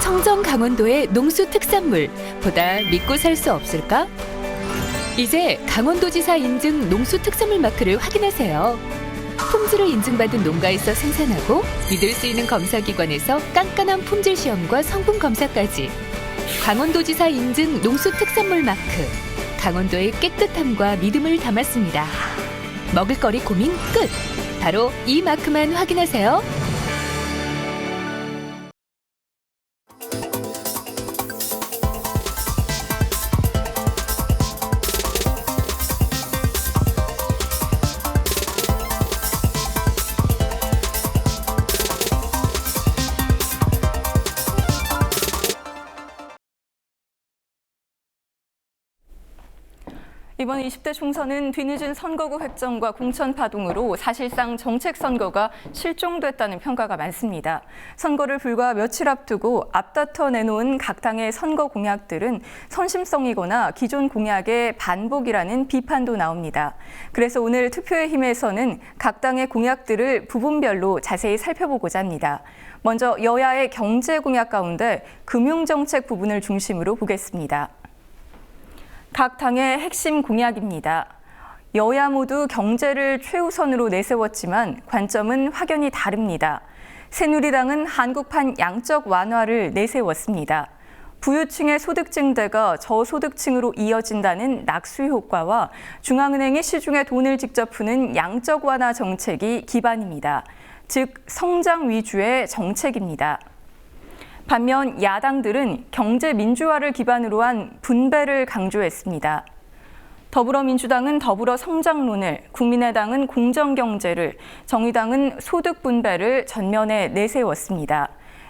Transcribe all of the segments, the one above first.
청정 강원도의 농수 특산물 보다 믿고 살 수 없을까? 이제 강원도지사 인증 농수 특산물 마크를 확인하세요. 품질을 인증받은 농가에서 생산하고 믿을 수 있는 검사기관에서 깐깐한 품질 시험과 성분 검사까지. 강원도지사 인증 농수 특산물 마크. 강원도의 깨끗함과 믿음을 담았습니다. 먹을거리 고민 끝! 바로 이 마크만 확인하세요. 이번 20대 총선은 뒤늦은 선거구 획정과 공천 파동으로 사실상 정책 선거가 실종됐다는 평가가 많습니다. 선거를 불과 며칠 앞두고 앞다퉈 내놓은 각 당의 선거 공약들은 선심성이거나 기존 공약의 반복이라는 비판도 나옵니다. 그래서 오늘 투표의 힘에서는 각 당의 공약들을 부분별로 자세히 살펴보고자 합니다. 먼저 여야의 경제 공약 가운데 금융정책 부분을 중심으로 보겠습니다. 각 당의 핵심 공약입니다. 여야 모두 경제를 최우선으로 내세웠지만 관점은 확연히 다릅니다. 새누리당은 한국판 양적 완화를 내세웠습니다. 부유층의 소득 증대가 저소득층으로 이어진다는 낙수 효과와 중앙은행이 시중에 돈을 직접 푸는 양적 완화 정책이 기반입니다. 즉, 성장 위주의 정책입니다. 반면 야당들은 경제 민주화를 기반으로 한 분배를 강조했습니다. 더불어민주당은 더불어 성장론을, 국민의당은 공정경제를, 정의당은 소득 분배를 전면에 내세웠습니다.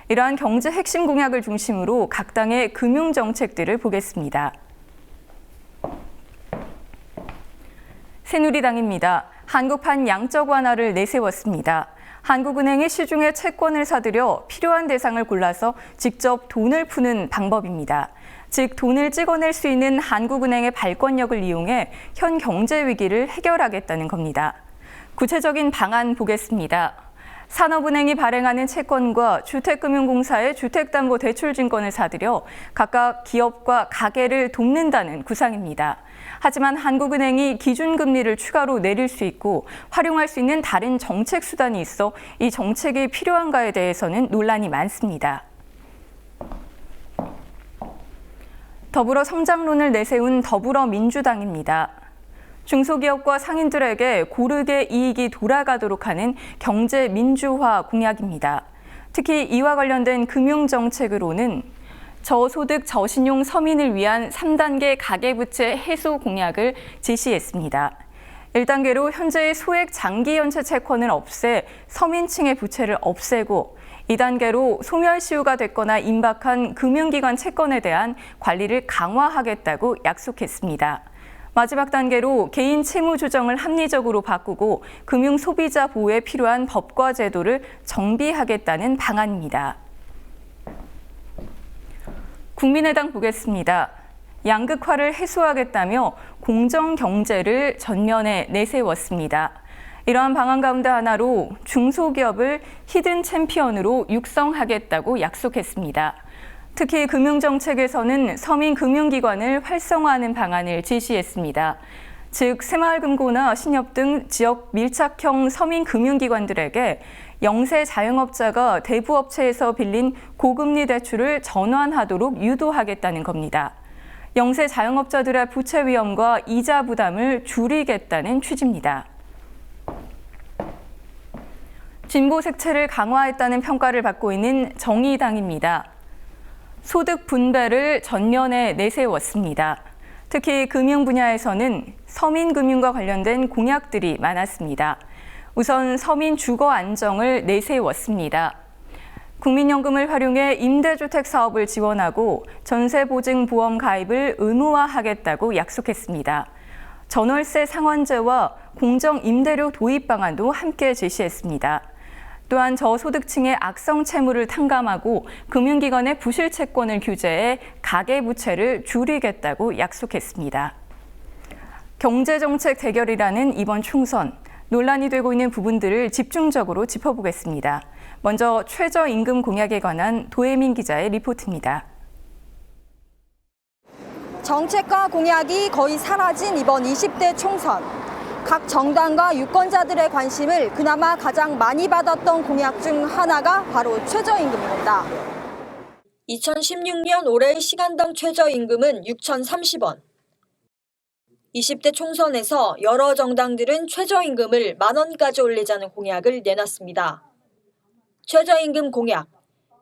이러한 경제 핵심 공약을 중심으로 각 당의 금융정책들을 보겠습니다. 새누리당입니다. 한국판 양적 완화를 내세웠습니다. 한국은행이 시중에 채권을 사들여 필요한 대상을 골라서 직접 돈을 푸는 방법입니다. 즉, 돈을 찍어낼 수 있는 한국은행의 발권력을 이용해 현 경제 위기를 해결하겠다는 겁니다. 구체적인 방안 보겠습니다. 산업은행이 발행하는 채권과 주택금융공사의 주택담보대출증권을 사들여 각각 기업과 가게를 돕는다는 구상입니다. 하지만 한국은행이 기준금리를 추가로 내릴 수 있고 활용할 수 있는 다른 정책 수단이 있어 이 정책이 필요한가에 대해서는 논란이 많습니다. 더불어 성장론을 내세운 더불어민주당입니다. 중소기업과 상인들에게 고르게 이익이 돌아가도록 하는 경제 민주화 공약입니다. 특히 이와 관련된 금융정책으로는 저소득 저신용 서민을 위한 3단계 가계부채 해소 공약을 제시했습니다. 1단계로 현재의 소액 장기연체 채권을 없애 서민층의 부채를 없애고 2단계로 소멸시효가 됐거나 임박한 금융기관 채권에 대한 관리를 강화하겠다고 약속했습니다. 마지막 단계로 개인 채무 조정을 합리적으로 바꾸고 금융 소비자 보호에 필요한 법과 제도를 정비하겠다는 방안입니다. 국민의당 보겠습니다. 양극화를 해소하겠다며 공정경제를 전면에 내세웠습니다. 이러한 방안 가운데 하나로 중소기업을 히든 챔피언으로 육성하겠다고 약속했습니다. 특히 금융정책에서는 서민금융기관을 활성화하는 방안을 제시했습니다. 즉, 새마을금고나 신협 등 지역 밀착형 서민금융기관들에게 영세 자영업자가 대부업체에서 빌린 고금리 대출을 전환하도록 유도하겠다는 겁니다. 영세 자영업자들의 부채 위험과 이자 부담을 줄이겠다는 취지입니다. 진보 색채를 강화했다는 평가를 받고 있는 정의당입니다. 소득 분배를 전면에 내세웠습니다. 특히 금융 분야에서는 서민금융과 관련된 공약들이 많았습니다. 우선 서민 주거 안정을 내세웠습니다. 국민연금을 활용해 임대주택 사업을 지원하고 전세보증보험 가입을 의무화하겠다고 약속했습니다. 전월세 상환제와 공정임대료 도입 방안도 함께 제시했습니다. 또한 저소득층의 악성 채무를 탕감하고 금융기관의 부실 채권을 규제해 가계부채를 줄이겠다고 약속했습니다. 경제정책 대결이라는 이번 총선, 논란이 되고 있는 부분들을 집중적으로 짚어보겠습니다. 먼저 최저임금 공약에 관한 도혜민 기자의 리포트입니다. 정책과 공약이 거의 사라진 이번 20대 총선. 각 정당과 유권자들의 관심을 그나마 가장 많이 받았던 공약 중 하나가 바로 최저임금입니다. 2016년 올해의 시간당 최저임금은 6,030원. 20대 총선에서 여러 정당들은 최저임금을 10,000원까지 올리자는 공약을 내놨습니다. 최저임금 공약,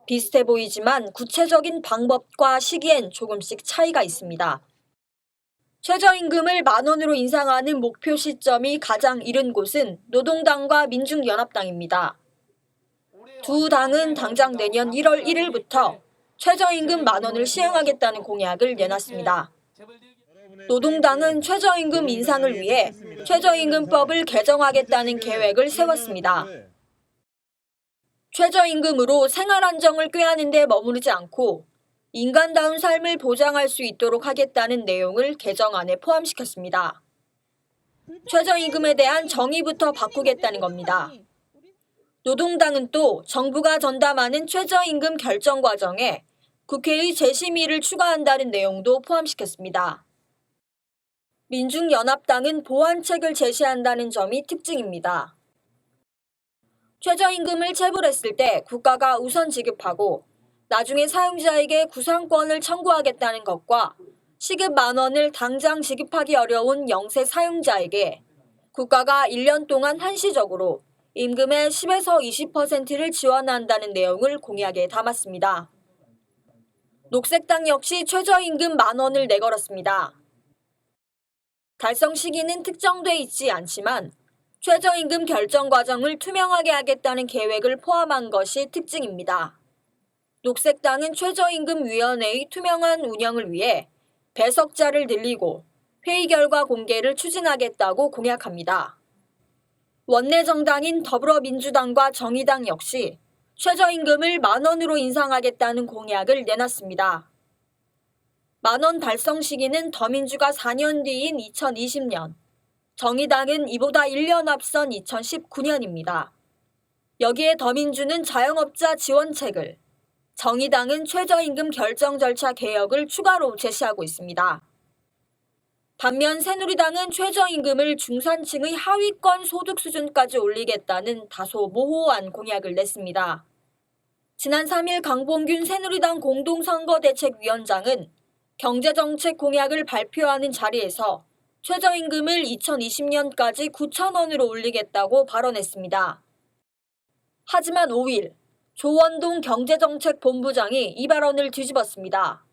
비슷해 보이지만 구체적인 방법과 시기엔 조금씩 차이가 있습니다. 최저임금을 10,000원으로 인상하는 목표 시점이 가장 이른 곳은 노동당과 민중연합당입니다. 두 당은 당장 내년 1월 1일부터 최저임금 10,000원을 시행하겠다는 공약을 내놨습니다. 노동당은 최저임금 인상을 위해 최저임금법을 개정하겠다는 계획을 세웠습니다. 최저임금으로 생활 안정을 꾀하는 데 머무르지 않고 인간다운 삶을 보장할 수 있도록 하겠다는 내용을 개정안에 포함시켰습니다. 최저임금에 대한 정의부터 바꾸겠다는 겁니다. 노동당은 또 정부가 전담하는 최저임금 결정 과정에 국회의 재심의를 추가한다는 내용도 포함시켰습니다. 민중연합당은 보완책을 제시한다는 점이 특징입니다. 최저임금을 체불했을 때 국가가 우선 지급하고 나중에 사용자에게 구상권을 청구하겠다는 것과 시급 10,000원을 당장 지급하기 어려운 영세 사용자에게 국가가 1년 동안 한시적으로 임금의 10에서 20%를 지원한다는 내용을 공약에 담았습니다. 녹색당 역시 최저임금 10,000원을 내걸었습니다. 달성 시기는 특정돼 있지 않지만 최저임금 결정 과정을 투명하게 하겠다는 계획을 포함한 것이 특징입니다. 녹색당은 최저임금위원회의 투명한 운영을 위해 배석자를 늘리고 회의 결과 공개를 추진하겠다고 공약합니다. 원내 정당인 더불어민주당과 정의당 역시 최저임금을 10,000원으로 인상하겠다는 공약을 내놨습니다. 10,000원 달성 시기는 더민주가 4년 뒤인 2020년, 정의당은 이보다 1년 앞선 2019년입니다. 여기에 더민주는 자영업자 지원책을, 정의당은 최저임금 결정 절차 개혁을 추가로 제시하고 있습니다. 반면 새누리당은 최저임금을 중산층의 하위권 소득 수준까지 올리겠다는 다소 모호한 공약을 냈습니다. 지난 3일 강봉균 새누리당 공동선거대책위원장은 경제정책 공약을 발표하는 자리에서 최저임금을 2020년까지 9,000원으로 올리겠다고 발언했습니다. 하지만 5일 조원동 경제정책본부장이 이 발언을 뒤집었습니다.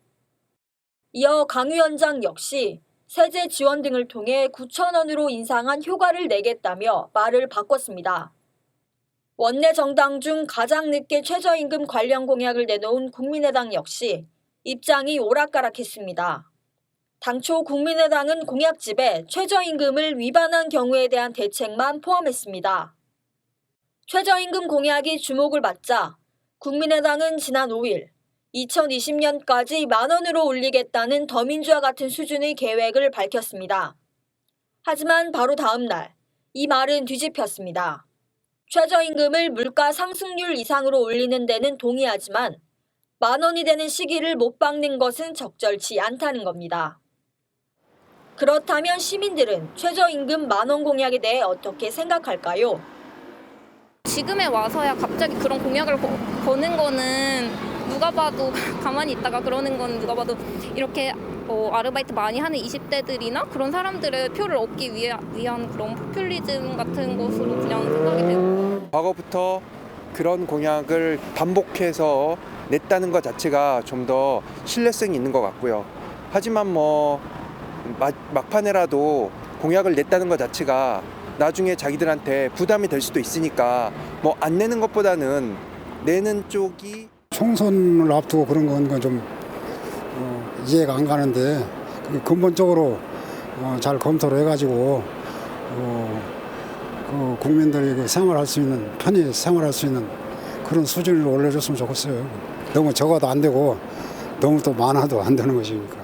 이어 강 위원장 역시 세제 지원 등을 통해 9,000원으로 인상한 효과를 내겠다며 말을 바꿨습니다. 원내 정당 중 가장 늦게 최저임금 관련 공약을 내놓은 국민의당 역시 입장이 오락가락했습니다. 당초 국민의당은 공약집에 최저임금을 위반한 경우에 대한 대책만 포함했습니다. 최저임금 공약이 주목을 받자 국민의당은 지난 5일 2020년까지 10,000원으로 올리겠다는 더민주와 같은 수준의 계획을 밝혔습니다. 하지만 바로 다음 날 이 말은 뒤집혔습니다. 최저임금을 물가 상승률 이상으로 올리는 데는 동의하지만 10,000원이 되는 시기를 못 박는 것은 적절치 않다는 겁니다. 그렇다면 시민들은 최저임금 10,000원 공약에 대해 어떻게 생각할까요? 지금에 와서야 갑자기 그런 공약을 거는 거는 누가 봐도 가만히 있다가 그러는 건 누가 봐도 이렇게 아르바이트 많이 하는 20대들이나 그런 사람들의 표를 얻기 위한 그런 포퓰리즘 같은 것으로 그냥 생각이 돼요. 과거부터 그런 공약을 반복해서 냈다는 것 자체가 좀 더 신뢰성이 있는 것 같고요. 하지만 막판에라도 공약을 냈다는 것 자체가 나중에 자기들한테 부담이 될 수도 있으니까 안 내는 것보다는 내는 쪽이 총선을 앞두고 그런 건 좀 이해가 안 가는데 근본적으로 잘 검토를 해가지고 국민들이 생활할 수 있는 편히 생활할 수 있는 그런 수준을 올려줬으면 좋겠어요. 너무 적어도 안 되고 너무 또 많아도 안 되는 것이니까.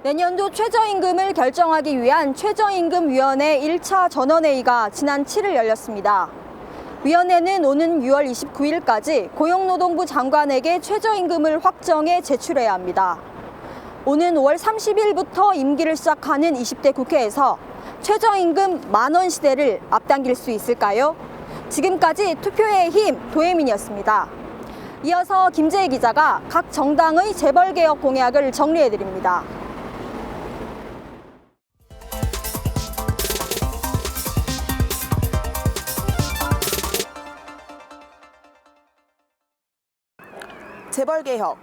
내년도 최저임금을 결정하기 위한 최저임금위원회 1차 전원회의가 지난 7일 열렸습니다. 위원회는 오는 6월 29일까지 고용노동부 장관에게 최저임금을 확정해 제출해야 합니다. 오는 5월 30일부터 임기를 시작하는 20대 국회에서 최저임금 10,000원 시대를 앞당길 수 있을까요? 지금까지 투표의 힘 도혜민이었습니다. 이어서 김재희 기자가 각 정당의 재벌개혁 공약을 정리해드립니다. 재벌개혁.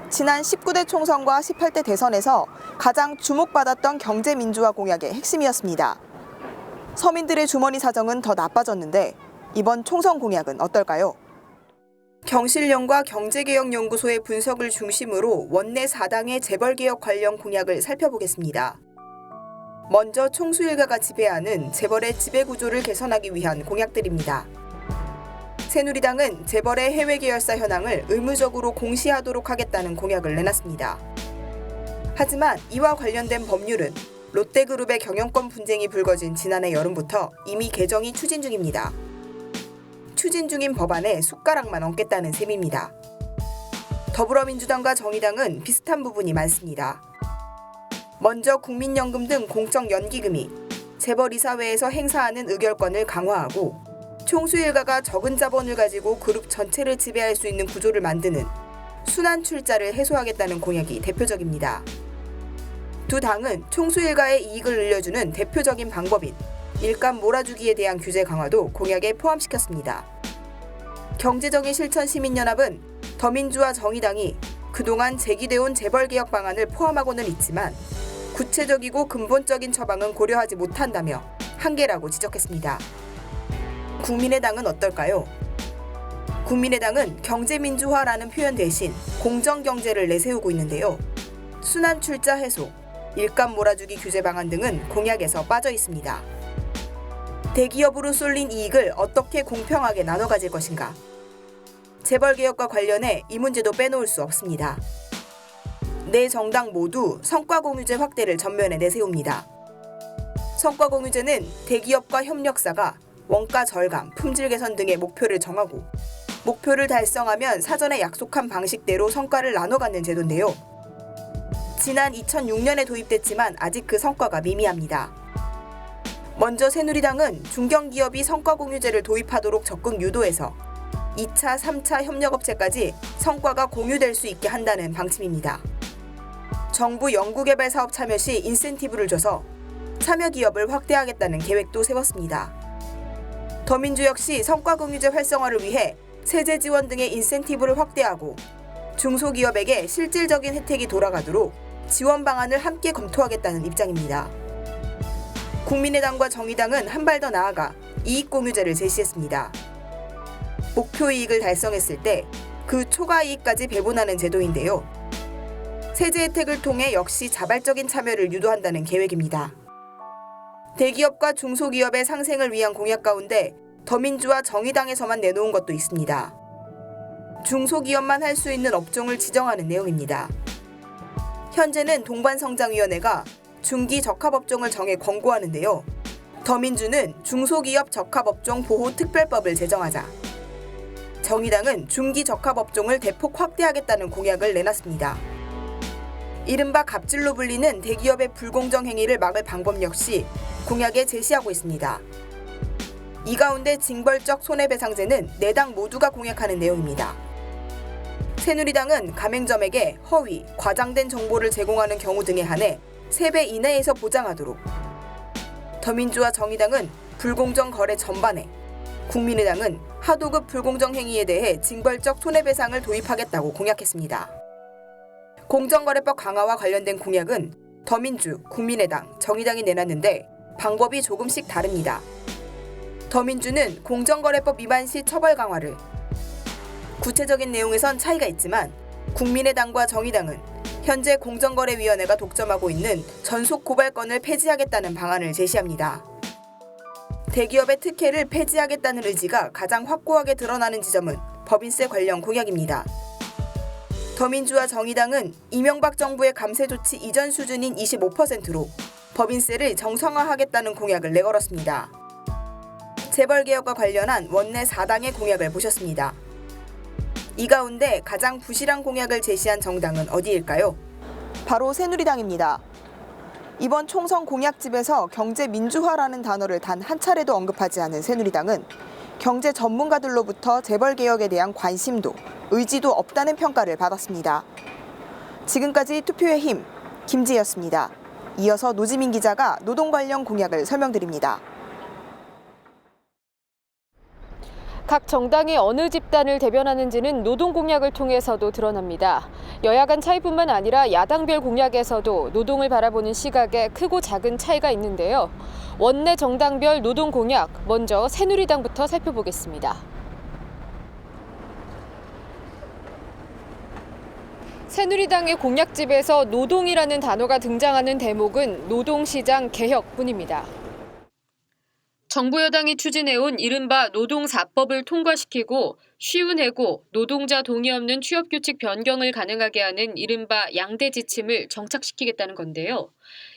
지난 19대 총선과 18대 대선에서 가장 주목받았던 경제민주화 공약의 핵심이었습니다. 서민들의 주머니 사정은 더 나빠졌는데 이번 총선 공약은 어떨까요? 경실련과 경제개혁연구소의 분석을 중심으로 원내 4당의 재벌개혁 관련 공약을 살펴보겠습니다. 먼저 총수일가가 지배하는 재벌의 지배구조를 개선하기 위한 공약들입니다. 새누리당은 재벌의 해외 계열사 현황을 의무적으로 공시하도록 하겠다는 공약을 내놨습니다. 하지만 이와 관련된 법률은 롯데그룹의 경영권 분쟁이 불거진 지난해 여름부터 이미 개정이 추진 중입니다. 추진 중인 법안에 숟가락만 얹겠다는 셈입니다. 더불어민주당과 정의당은 비슷한 부분이 많습니다. 먼저 국민연금 등 공적 연기금이 재벌이사회에서 행사하는 의결권을 강화하고 총수일가가 적은 자본을 가지고 그룹 전체를 지배할 수 있는 구조를 만드는 순환 출자를 해소하겠다는 공약이 대표적입니다. 두 당은 총수일가의 이익을 늘려주는 대표적인 방법인 일감 몰아주기에 대한 규제 강화도 공약에 포함시켰습니다. 경제정의 실천 시민연합은 더민주와 정의당이 그동안 제기돼온 재벌개혁 방안을 포함하고는 있지만 구체적이고 근본적인 처방은 고려하지 못한다며 한계라고 지적했습니다. 국민의당은 어떨까요? 국민의당은 경제민주화라는 표현 대신 공정경제를 내세우고 있는데요. 순환 출자 해소, 일감 몰아주기 규제 방안 등은 공약에서 빠져 있습니다. 대기업으로 쏠린 이익을 어떻게 공평하게 나눠 가질 것인가? 재벌개혁과 관련해 이 문제도 빼놓을 수 없습니다. 네 정당 모두 성과공유제 확대를 전면에 내세웁니다. 성과공유제는 대기업과 협력사가 원가 절감, 품질 개선 등의 목표를 정하고 목표를 달성하면 사전에 약속한 방식대로 성과를 나눠 갖는 제도인데요. 지난 2006년에 도입됐지만 아직 그 성과가 미미합니다. 먼저 새누리당은 중견기업이 성과공유제를 도입하도록 적극 유도해서 2차, 3차 협력업체까지 성과가 공유될 수 있게 한다는 방침입니다. 정부 연구개발사업 참여 시 인센티브를 줘서 참여 기업을 확대하겠다는 계획도 세웠습니다. 더민주 역시 성과공유제 활성화를 위해 세제 지원 등의 인센티브를 확대하고 중소기업에게 실질적인 혜택이 돌아가도록 지원 방안을 함께 검토하겠다는 입장입니다. 국민의당과 정의당은 한 발 더 나아가 이익공유제를 제시했습니다. 목표 이익을 달성했을 때 그 초과 이익까지 배분하는 제도인데요. 세제 혜택을 통해 역시 자발적인 참여를 유도한다는 계획입니다. 대기업과 중소기업의 상생을 위한 공약 가운데 더민주와 정의당에서만 내놓은 것도 있습니다. 중소기업만 할 수 있는 업종을 지정하는 내용입니다. 현재는 동반성장위원회가 중기 적합업종을 정해 권고하는데요. 더민주는 중소기업 적합업종 보호특별법을 제정하자 정의당은 중기 적합업종을 대폭 확대하겠다는 공약을 내놨습니다. 이른바 갑질로 불리는 대기업의 불공정 행위를 막을 방법 역시 공약에 제시하고 있습니다. 이 가운데 징벌적 손해배상제는 4당 모두가 공약하는 내용입니다. 새누리당은 가맹점에게 허위, 과장된 정보를 제공하는 경우 등에 한해 3배 이내에서 보장하도록, 더민주와 정의당은 불공정 거래 전반에, 국민의당은 하도급 불공정 행위에 대해 징벌적 손해배상을 도입하겠다고 공약했습니다. 공정거래법 강화와 관련된 공약은 더민주, 국민의당, 정의당이 내놨는데 방법이 조금씩 다릅니다. 더민주는 공정거래법 위반 시 처벌 강화를, 구체적인 내용에선 차이가 있지만 국민의당과 정의당은 현재 공정거래위원회가 독점하고 있는 전속 고발권을 폐지하겠다는 방안을 제시합니다. 대기업의 특혜를 폐지하겠다는 의지가 가장 확고하게 드러나는 지점은 법인세 관련 공약입니다. 더민주와 정의당은 이명박 정부의 감세 조치 이전 수준인 25%로 법인세를 정상화하겠다는 공약을 내걸었습니다. 재벌개혁과 관련한 원내 4당의 공약을 보셨습니다. 이 가운데 가장 부실한 공약을 제시한 정당은 어디일까요? 바로 새누리당입니다. 이번 총선 공약집에서 경제 민주화라는 단어를 단 한 차례도 언급하지 않은 새누리당은 경제 전문가들로부터 재벌개혁에 대한 관심도 의지도 없다는 평가를 받았습니다. 지금까지 투표의 힘, 김지혜였습니다. 이어서 노지민 기자가 노동 관련 공약을 설명드립니다. 각 정당이 어느 집단을 대변하는지는 노동 공약을 통해서도 드러납니다. 여야 간 차이뿐만 아니라 야당별 공약에서도 노동을 바라보는 시각에 크고 작은 차이가 있는데요. 원내 정당별 노동 공약, 먼저 새누리당부터 살펴보겠습니다. 새누리당의 공약집에서 노동이라는 단어가 등장하는 대목은 노동시장 개혁뿐입니다. 정부 여당이 추진해온 이른바 노동 4법을 통과시키고 쉬운 해고, 노동자 동의 없는 취업규칙 변경을 가능하게 하는 이른바 양대 지침을 정착시키겠다는 건데요.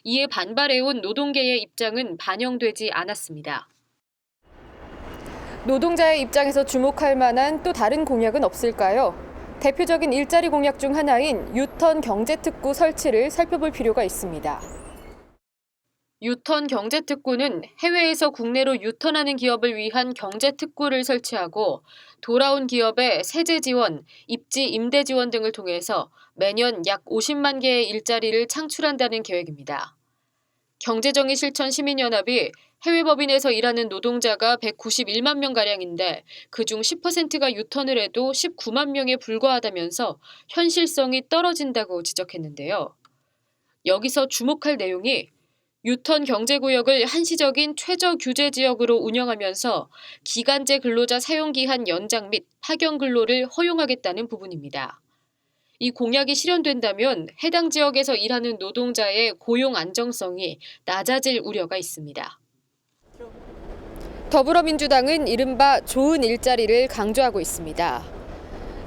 이에 반발해온 노동계의 입장은 반영되지 않았습니다. 노동자의 입장에서 주목할 만한 또 다른 공약은 없을까요? 대표적인 일자리 공약 중 하나인 유턴 경제특구 설치를 살펴볼 필요가 있습니다. 유턴 경제특구는 해외에서 국내로 유턴하는 기업을 위한 경제특구를 설치하고 돌아온 기업에 세제 지원, 입지 임대 지원 등을 통해서 매년 약 50만 개의 일자리를 창출한다는 계획입니다. 경제정의 실천 시민연합이 해외 법인에서 일하는 노동자가 191만 명가량인데 그중 10%가 유턴을 해도 19만 명에 불과하다면서 현실성이 떨어진다고 지적했는데요. 여기서 주목할 내용이 유턴 경제구역을 한시적인 최저 규제 지역으로 운영하면서 기간제 근로자 사용기한 연장 및 파견 근로를 허용하겠다는 부분입니다. 이 공약이 실현된다면 해당 지역에서 일하는 노동자의 고용 안정성이 낮아질 우려가 있습니다. 더불어민주당은 이른바 좋은 일자리를 강조하고 있습니다.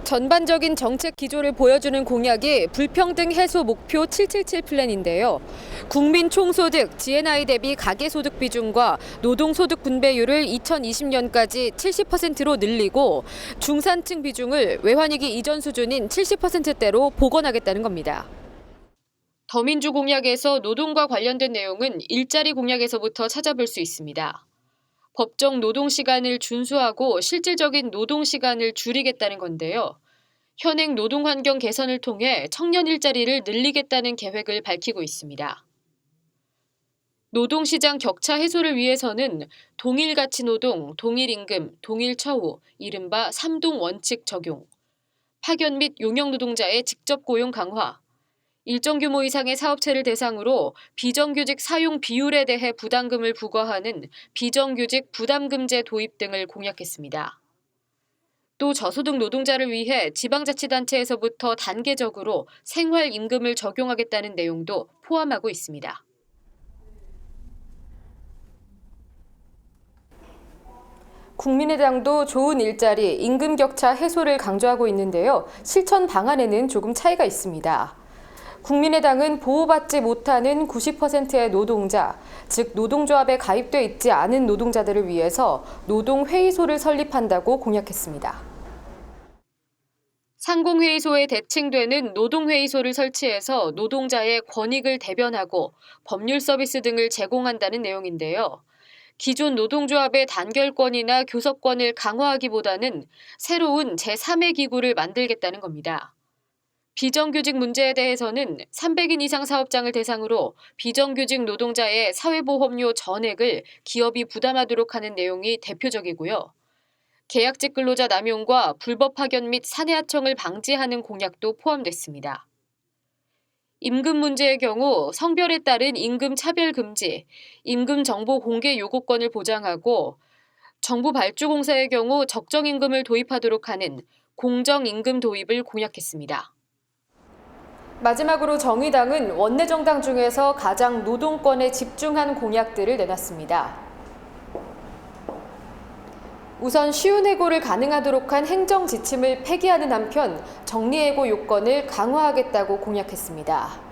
전반적인 정책 기조를 보여주는 공약이 불평등 해소 목표 777 플랜인데요. 국민 총소득, GNI 대비 가계소득 비중과 노동소득 분배율을 2020년까지 70%로 늘리고 중산층 비중을 외환위기 이전 수준인 70%대로 복원하겠다는 겁니다. 더민주 공약에서 노동과 관련된 내용은 일자리 공약에서부터 찾아볼 수 있습니다. 법정 노동시간을 준수하고 실질적인 노동시간을 줄이겠다는 건데요. 현행 노동환경 개선을 통해 청년 일자리를 늘리겠다는 계획을 밝히고 있습니다. 노동시장 격차 해소를 위해서는 동일가치노동, 동일임금, 동일처우, 이른바 3동 원칙 적용, 파견 및 용역 노동자의 직접 고용 강화, 일정 규모 이상의 사업체를 대상으로 비정규직 사용 비율에 대해 부담금을 부과하는 비정규직 부담금제 도입 등을 공약했습니다. 또 저소득 노동자를 위해 지방자치단체에서부터 단계적으로 생활임금을 적용하겠다는 내용도 포함하고 있습니다. 국민의당도 좋은 일자리, 임금 격차 해소를 강조하고 있는데요. 실천 방안에는 조금 차이가 있습니다. 국민의당은 보호받지 못하는 90%의 노동자, 즉 노동조합에 가입돼 있지 않은 노동자들을 위해서 노동회의소를 설립한다고 공약했습니다. 상공회의소에 대칭되는 노동회의소를 설치해서 노동자의 권익을 대변하고 법률 서비스 등을 제공한다는 내용인데요. 기존 노동조합의 단결권이나 교섭권을 강화하기보다는 새로운 제3의 기구를 만들겠다는 겁니다. 비정규직 문제에 대해서는 300인 이상 사업장을 대상으로 비정규직 노동자의 사회보험료 전액을 기업이 부담하도록 하는 내용이 대표적이고요. 계약직 근로자 남용과 불법 파견 및 사내하청을 방지하는 공약도 포함됐습니다. 임금 문제의 경우 성별에 따른 임금 차별 금지, 임금 정보 공개 요구권을 보장하고 정부 발주공사의 경우 적정임금을 도입하도록 하는 공정임금 도입을 공약했습니다. 마지막으로 정의당은 원내 정당 중에서 가장 노동권에 집중한 공약들을 내놨습니다. 우선 쉬운 해고를 가능하도록 한 행정 지침을 폐기하는 한편 정리해고 요건을 강화하겠다고 공약했습니다.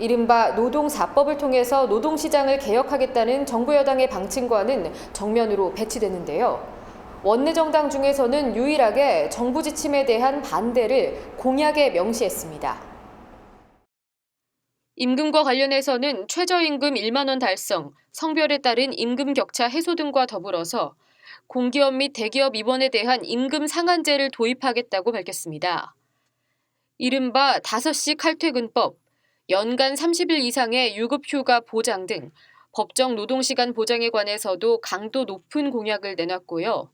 이른바 노동 4법을 통해서 노동시장을 개혁하겠다는 정부 여당의 방침과는 정면으로 배치되는데요. 원내정당 중에서는 유일하게 정부 지침에 대한 반대를 공약에 명시했습니다. 임금과 관련해서는 최저임금 1만 원 달성, 성별에 따른 임금 격차 해소 등과 더불어서 공기업 및 대기업 임원에 대한 임금 상한제를 도입하겠다고 밝혔습니다. 이른바 5시 칼퇴근법, 연간 30일 이상의 유급휴가 보장 등 법정 노동시간 보장에 관해서도 강도 높은 공약을 내놨고요.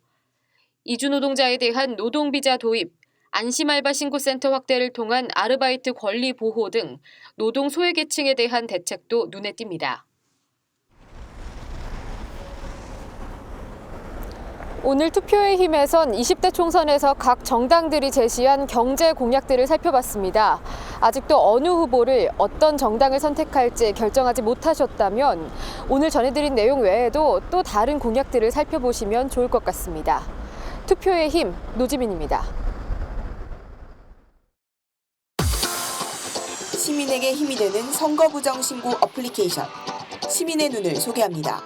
이주 노동자에 대한 노동비자 도입, 안심알바 신고센터 확대를 통한 아르바이트 권리 보호 등 노동 소외계층에 대한 대책도 눈에 띕니다. 오늘 투표의 힘에선 20대 총선에서 각 정당들이 제시한 경제 공약들을 살펴봤습니다. 아직도 어느 후보를 어떤 정당을 선택할지 결정하지 못하셨다면 오늘 전해드린 내용 외에도 또 다른 공약들을 살펴보시면 좋을 것 같습니다. 투표의 힘, 노지민입니다. 시민에게 힘이 되는 선거부정 신고 어플리케이션 시민의 눈을 소개합니다.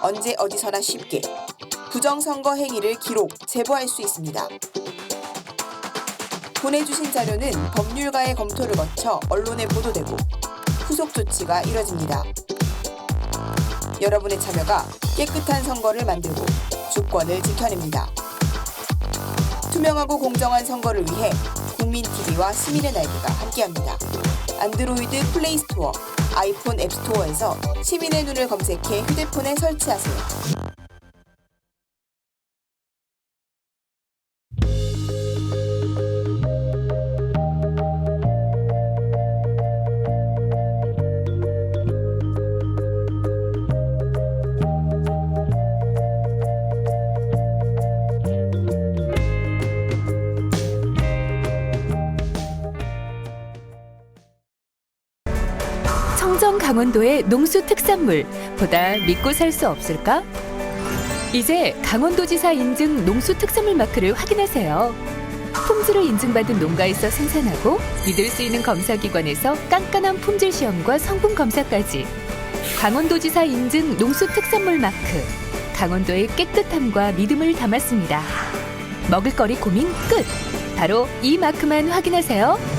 언제 어디서나 쉽게 부정선거 행위를 기록, 제보할 수 있습니다. 보내주신 자료는 법률가의 검토를 거쳐 언론에 보도되고 후속 조치가 이뤄집니다. 여러분의 참여가 깨끗한 선거를 만들고 주권을 지켜냅니다. 투명하고 공정한 선거를 위해 국민TV와 시민의 날개가 함께합니다. 안드로이드 플레이스토어, 아이폰 앱스토어에서 시민의 눈을 검색해 휴대폰에 설치하세요. 청정 강원도의 농수 특산물 보다 믿고 살 수 없을까? 이제 강원도지사 인증 농수 특산물 마크를 확인하세요. 품질을 인증받은 농가에서 생산하고 믿을 수 있는 검사기관에서 깐깐한 품질 시험과 성분 검사까지 강원도지사 인증 농수 특산물 마크, 강원도의 깨끗함과 믿음을 담았습니다. 먹을거리 고민 끝! 바로 이 마크만 확인하세요.